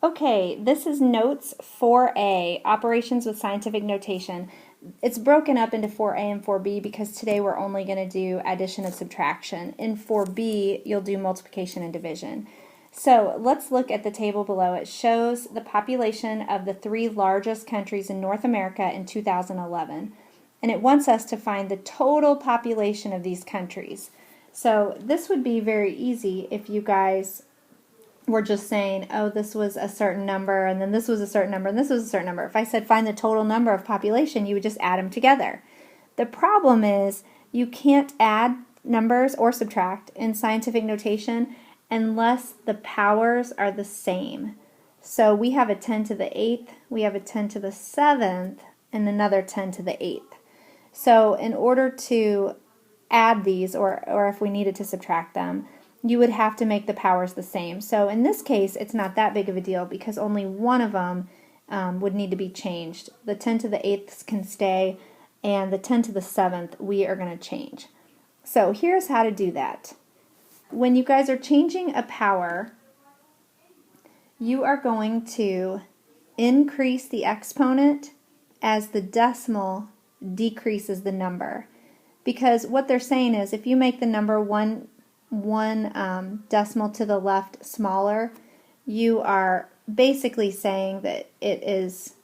Okay, this is Notes 4A, Operations with Scientific Notation. It's broken up into 4A and 4B because today we're only going to do addition and subtraction. In 4B, you'll do multiplication and division. So let's look at the table below. It shows the population of the 3 largest countries in North America in 2011. And it wants us to find the total population of these countries. So this would be very easy if you guys were just saying, oh, this was a certain number, and then this was a certain number, and this was a certain number. If I said find the total number of population, you would just add them together. The problem is you can't add numbers or subtract in scientific notation unless the powers are the same. So we have a 10 to the 8th, we have a 10 to the 7th, and another 10 to the 8th. So in order to add these, or if we needed to subtract them, you would have to make the powers the same. So in this case, it's not that big of a deal because only one of them would need to be changed. The 10 to the 8th can stay, and the 10 to the 7th we are going to change. So here's how to do that. When you guys are changing a power, you are going to increase the exponent as the decimal decreases the number. Because what they're saying is if you make the number one decimal to the left smaller, you are basically saying that it is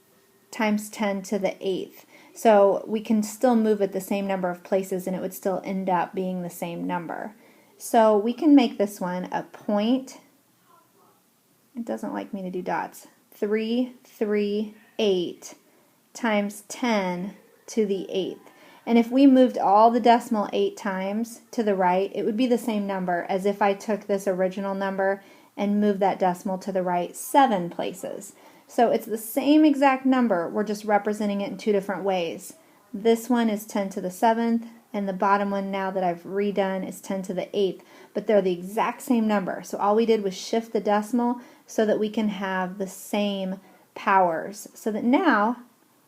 times 10 to the 8th. So we can still move it the same number of places and it would still end up being the same number. So we can make this one a point. It doesn't like me to do dots. 338 times 10 to the 8th. And if we moved all the decimal 8 times to the right, it would be the same number as if I took this original number and moved that decimal to the right 7 places. So it's the same exact number, we're just representing it in 2 different ways. This one is 10 to the 7th, and the bottom one now that I've redone is 10 to the 8th, but they're the exact same number. So all we did was shift the decimal so that we can have the same powers, so that now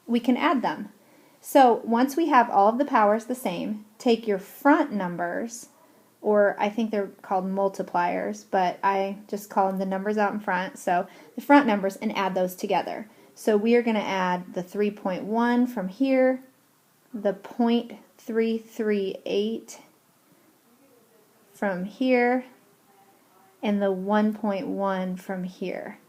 we can add them. So once we have all of the powers the same, take your front numbers, or I think they're called multipliers, but I just call them the numbers out in front, so the front numbers, and add those together. So we are going to add the 3.1 from here, the 0.338 from here, and the 1.1 from here.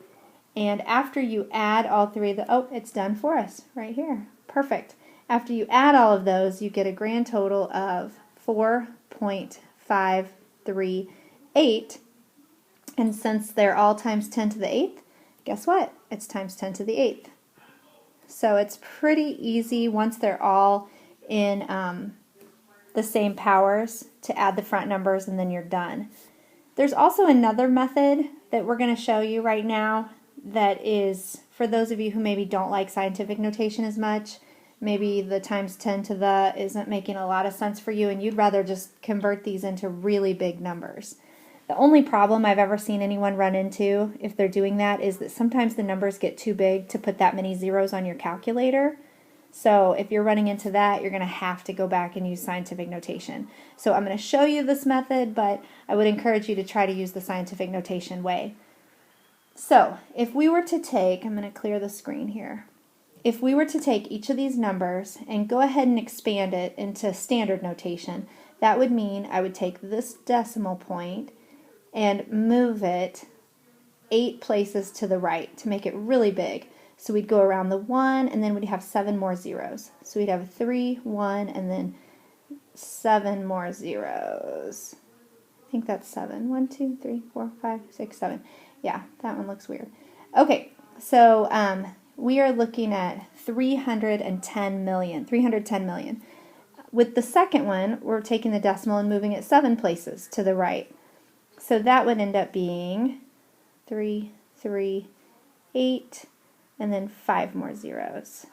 And after you add all three of the, oh, it's done for us right here. Perfect. After you add all of those, you get a grand total of 4.538. And since they're all times 10 to the 8th, guess what? It's times 10 to the 8th. So it's pretty easy once they're all in the same powers to add the front numbers, and then you're done. There's also another method that we're going to show you right now that is for those of you who maybe don't like scientific notation as much. Maybe the times 10 to the isn't making a lot of sense for you and you'd rather just convert these into really big numbers. The only problem I've ever seen anyone run into if they're doing that is that sometimes the numbers get too big to put that many zeros on your calculator. So if you're running into that, you're going to have to go back and use scientific notation. So I'm going to show you this method, but I would encourage you to try to use the scientific notation way. So if we were to take, I'm going to clear the screen here. If we were to take each of these numbers and go ahead and expand it into standard notation, that would mean I would take this decimal point and move it 8 places to the right to make it really big. So we'd go around the 1 and then we'd have 7 more zeros. So we'd have 3, 1, and then 7 more zeros. I think that's 7. 1, 2, 3, 4, 5, 6, 7. Yeah, that one looks weird. Okay, so we are looking at 310 million. With the second one, we're taking the decimal and moving it 7 places to the right. So that would end up being 3, 3, 8, and then 5 more zeros.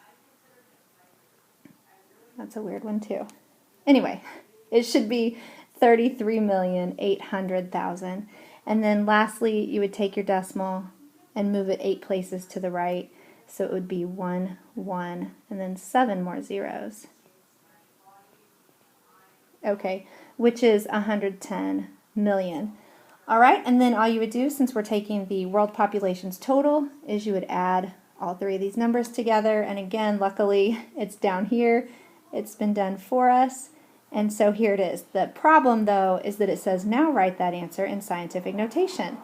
That's a weird one too. Anyway, it should be 33,800,000. And then lastly, you would take your decimal and move it 8 places to the right. So it would be 1, 1, and then 7 more zeros. Okay, which is 110 million. All right, and then all you would do, since we're taking the world population's total, is you would add all three of these numbers together. And again, luckily, it's down here. It's been done for us. And so here it is. The problem, though, is that it says now write that answer in scientific notation.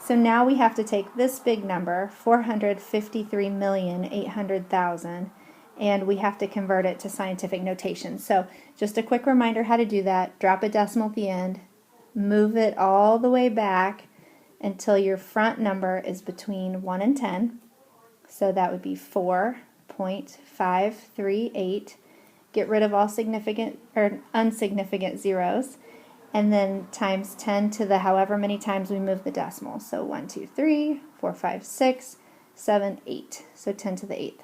So now we have to take this big number, 453,800,000, and we have to convert it to scientific notation. So just a quick reminder how to do that. Drop a decimal at the end. Move it all the way back until your front number is between 1 and 10. So that would be 4.538. Get rid of all significant or unsignificant zeros. And then times 10 to the however many times we move the decimal. So 1, 2, 3, 4, 5, 6, 7, 8. So 10 to the 8th.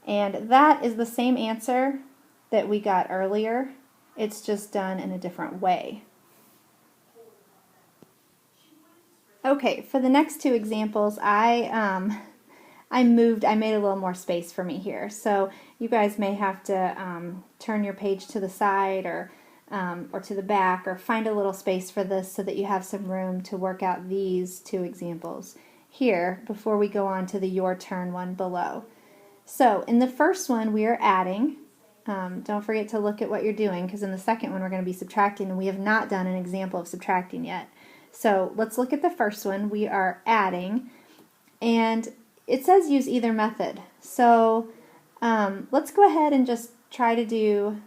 And that is the same answer that we got earlier. It's just done in a different way. Okay, for the next two examples, I made a little more space for me here. So you guys may have to turn your page to the side or to the back, or find a little space for this so that you have some room to work out these two examples here before we go on to the your turn one below. So in the first one we are adding. Don't forget to look at what you're doing, because in the second one we're going to be subtracting, and we have not done an example of subtracting yet. So let's look at the first one. We are adding, and it says use either method. So let's go ahead and just try to do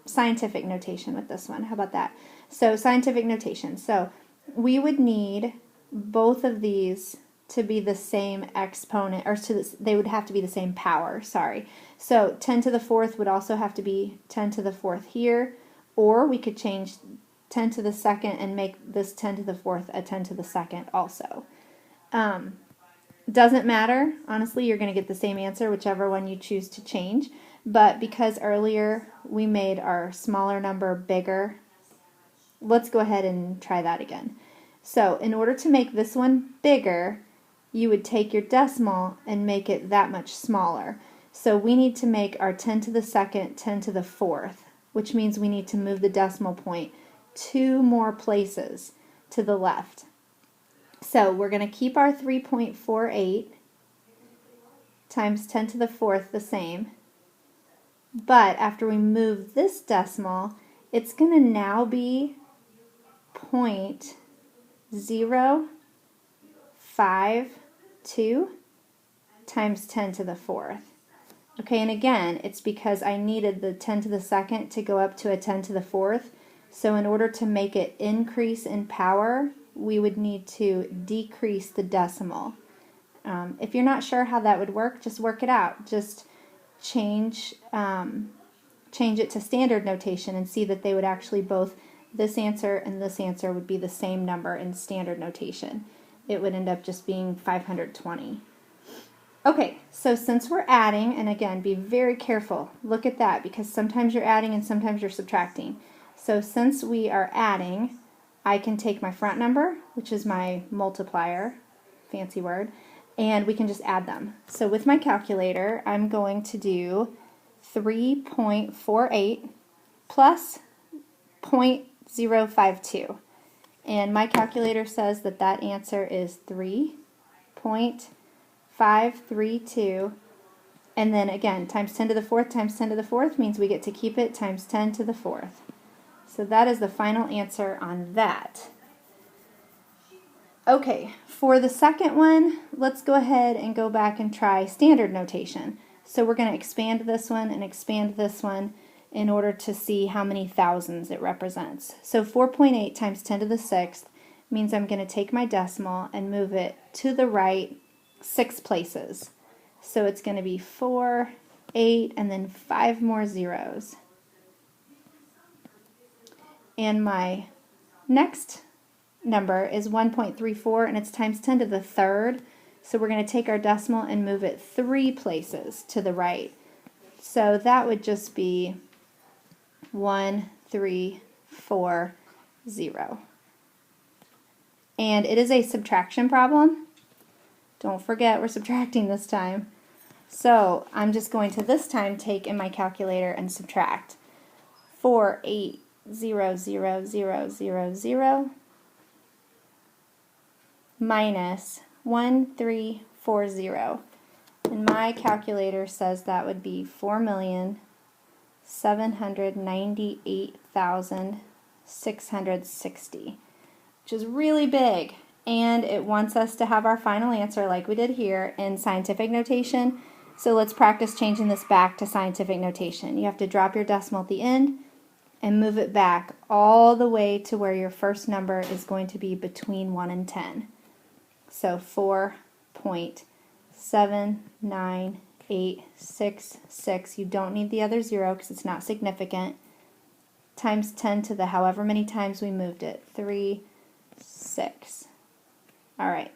scientific notation with this one. How about that? So scientific notation. So we would need both of these to be the same exponent, or they would have to be the same power, sorry. So 10 to the fourth would also have to be 10 to the fourth here, or we could change 10 to the second and make this 10 to the fourth a 10 to the second also. Doesn't matter. Honestly, you're going to get the same answer, whichever one you choose to change. But because earlier we made our smaller number bigger, let's go ahead and try that again. So in order to make this one bigger, you would take your decimal and make it that much smaller. So we need to make our 10 to the second 10 to the fourth, which means we need to move the decimal point 2 more places to the left. So we're going to keep our 3.48 times 10 to the fourth the same. But after we move this decimal, it's going to now be 0.052 times 10 to the fourth. Okay, and again, it's because I needed the 10 to the second to go up to a 10 to the fourth. So in order to make it increase in power, we would need to decrease the decimal. If you're not sure how that would work, just work it out. Just change it to standard notation and see that they would actually both, this answer and this answer would be the same number in standard notation. It would end up just being 520. Okay, so since we're adding, and again, be very careful, look at that, because sometimes you're adding and sometimes you're subtracting. So since we are adding, I can take my front number, which is my multiplier, fancy word, and we can just add them. So with my calculator, I'm going to do 3.48 plus 0.052. And my calculator says that that answer is 3.532. And then again, times 10 to the fourth times 10 to the fourth means we get to keep it times 10 to the fourth. So that is the final answer on that. Okay, for the second one, let's go ahead and go back and try standard notation. So we're going to expand this one and expand this one in order to see how many thousands it represents. So 4.8 times 10 to the sixth means I'm going to take my decimal and move it to the right 6 places. So it's going to be 4, 8, and then 5 more zeros. And my next number is 1.34, and it's times 10 to the third. So we're going to take our decimal and move it 3 places to the right. So that would just be 1, 3, 4, 0. And it is a subtraction problem. Don't forget we're subtracting this time. So I'm just going to this time take in my calculator and subtract. 4, 8, 0, 0, 0, 0, 0. minus 1340. And my calculator says that would be 4,798,660, which is really big. And it wants us to have our final answer like we did here in scientific notation. So let's practice changing this back to scientific notation. You have to drop your decimal at the end and move it back all the way to where your first number is going to be between 1 and 10. So 4.79866. You don't need the other 0 because it's not significant. Times 10 to the however many times we moved it. 3, 6. All right,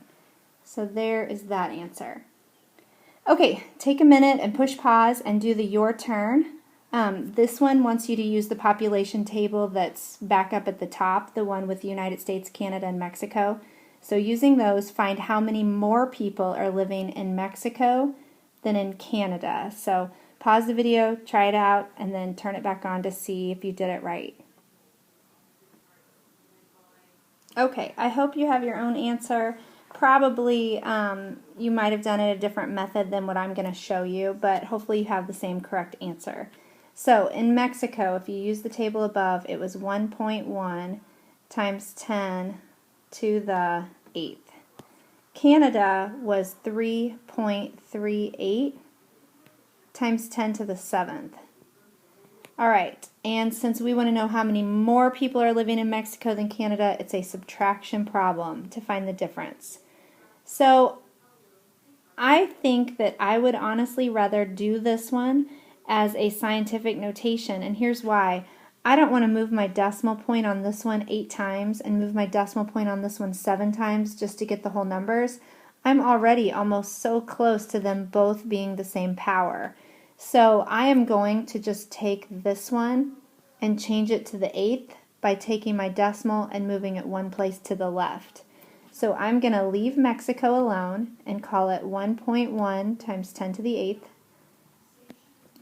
so there is that answer. Okay, take a minute and push pause and do the your turn. This one wants you to use the population table that's back up at the top, the one with the United States, Canada, and Mexico. So using those, find how many more people are living in Mexico than in Canada. So pause the video, try it out, and then turn it back on to see if you did it right. Okay, I hope you have your own answer. Probably you might have done it a different method than what I'm going to show you, but hopefully you have the same correct answer. So in Mexico, if you use the table above, it was 1.1 times 10 to the 8th. Canada was 3.38 times 10 to the 7th. All right, and since we want to know how many more people are living in Mexico than Canada, it's a subtraction problem to find the difference. So I think that I would honestly rather do this one as a scientific notation, and here's why. I don't want to move my decimal point on this one 8 times and move my decimal point on this one 7 times just to get the whole numbers. I'm already almost so close to them both being the same power. So I am going to just take this one and change it to the 8th by taking my decimal and moving it one place to the left. So I'm going to leave Mexico alone and call it 1.1 times 10 to the 8th.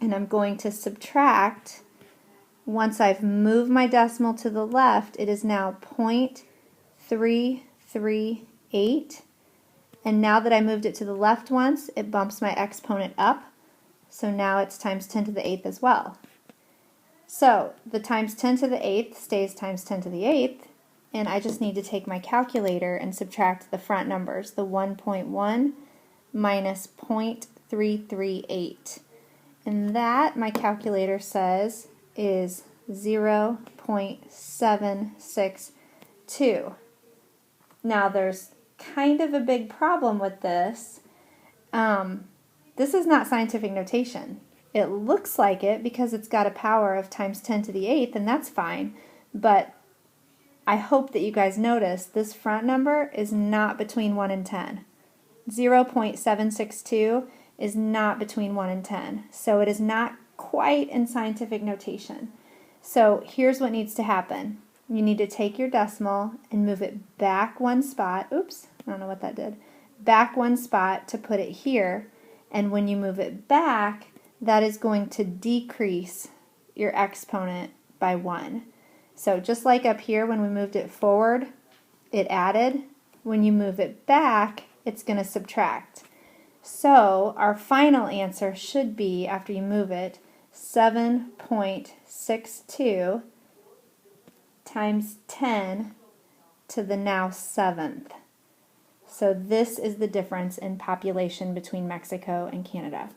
And I'm going to subtract, once I've moved my decimal to the left, it is now 0.338. And now that I moved it to the left once, it bumps my exponent up. So now it's times 10 to the 8th as well. So the times 10 to the 8th stays times 10 to the 8th, and I just need to take my calculator and subtract the front numbers, the 1.1 minus 0.338. And that, my calculator says, is 0.762. Now there's kind of a big problem with this. This is not scientific notation. It looks like it because it's got a power of times 10 to the 8th, and that's fine. But I hope that you guys notice this front number is not between 1 and 10. 0.762 is not between 1 and 10. So it is not quite in scientific notation. So here's what needs to happen. You need to take your decimal and move it back one spot. Oops, I don't know what that did. Back one spot to put it here. And when you move it back, that is going to decrease your exponent by 1. So just like up here when we moved it forward, it added. When you move it back, it's going to subtract. So our final answer should be, after you move it, 7.62 times 10 to the now 7th. So this is the difference in population between Mexico and Canada.